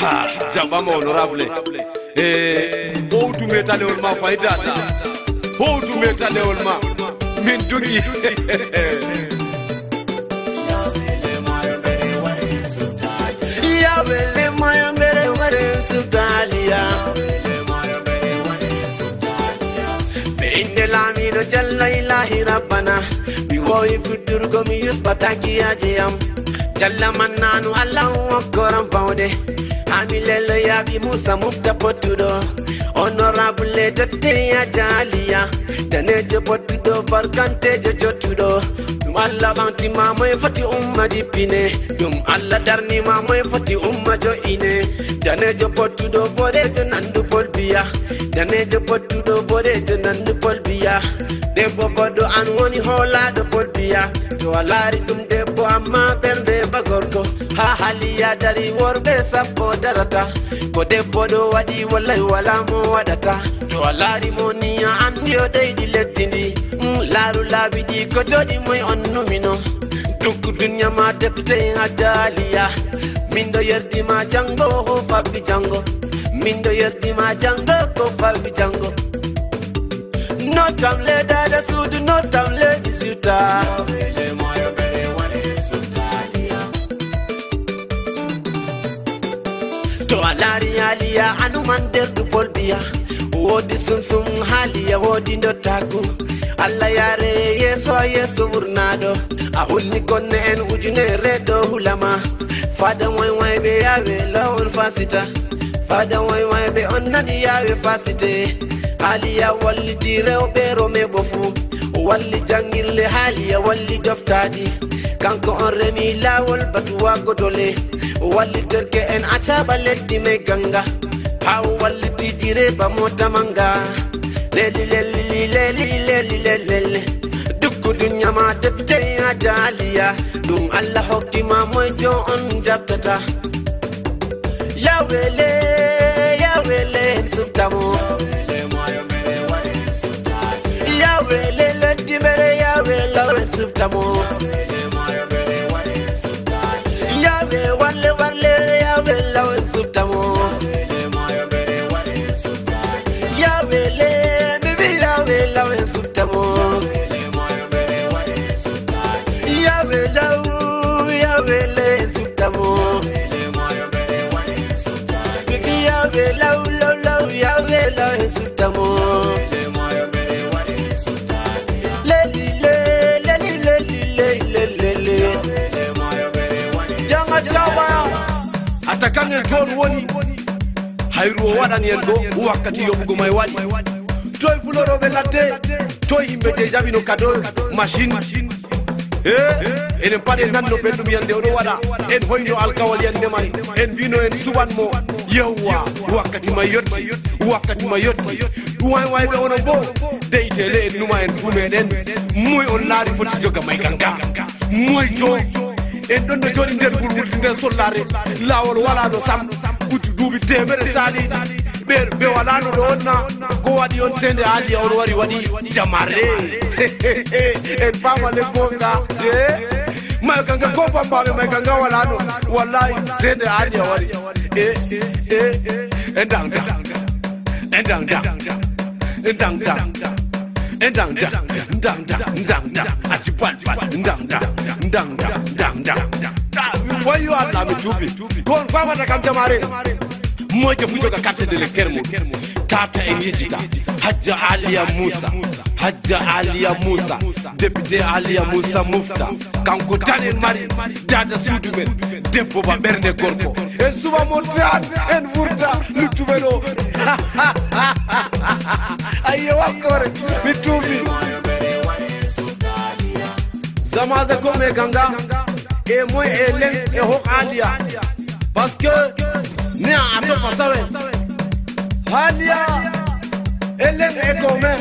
Ha, jabama honorable. How to meta le olma faidata. How to meta le olma. Min dugi. Ya wele maya mere ware sudalia. Binde lamino jalla ilahi rabbana. Biwoy futur gomi yus pataki ajiyam. Jalla mananu Allahu akram paude. Amilele ya bi Musa mufta potudo. Honorable deputy ya jalia. Danejo potudo barkante jojotudo. Dum Allah banti mamoy fati umma jipine. Dum Allah darni mamoy fati umma jo ine. Danejo potudo bode to nandu polbiya. Danejo potudo bode to nandu polbiya. Debbo bodo an woni hola do polbiya. To alari dum debbo amma bende bagorko. Ha haliya dari worbe sappo darata. Ko debbo do wadi wallahi wala mo wadata. To alari moniya andio deydi lettindi. Laru labidi ko jodi moy on numino. Tukku dunya ma deputy ajaliya. Mindo yerdi ma jango ho fabbi jango. Mindo yerdi ma jango ko fabbi jango. No time le dada sudu, no time le isuta. To alari aliya anuman derdu polbiya. Wodi sum haliya wodi ndotaku. Allah yare yeso burnado. Ahulni konne en ujune redo hulama. Fada way be yawe lawol fasita. Fada way be onnani yawe fasite. Aliya walli tirew bero me bofu. Walli jangirle haliya walli doftaji. Kanko on remi lawol batuwa godole. Walli derke en achaba leddi me ganga. Haw walli titire ba mota manga. Leli dukku dunya ma deputy ajaliya. Dum Allah hokki ma moy jo on jabtata. Ya wele subtamo. Ya wele leddi mere ya wele subtamo. Ya wele warle ya wele subtamo. Ya wele subtamo. Ya wele subtamo. Bibi ya wele ya wele subtamo. Leli Yanga jawa atakange ton woni. Hayru wadani elgo wakati yobugo may wadi. Toy fuloro be latte toy himbe je jabi no kado machine enen pade nanno bendum yande o do wada en hoyno alkawal yande may en vino en subanmo yewwa wakati mayotti way be ono bo deytele en numa en fumeden moy on laari foti joga may ganga moy jo en don do jodi nder burwurdi nder sollare lawol wala no sam butu duubi temere sali be wala no do onna ko wadi on sende ali on wadi jamare en fama le gonga ma ganga ko pamba be ma ganga wala no wallahi sende ali wadi endang achipan why you are la mitubi kon fama ta kam jamare moja fujo ka carte de l'éternel tata en yejita hajja aliya musa député aliya musa mufta kanko tanen mari dada sudumen debbo ba bernde gorko en suba montran en vurta lutubelo ayo wakore mitubi zamaza comme ganga e moy elen e ho aliya parce que ne ato pasawe halia elen e come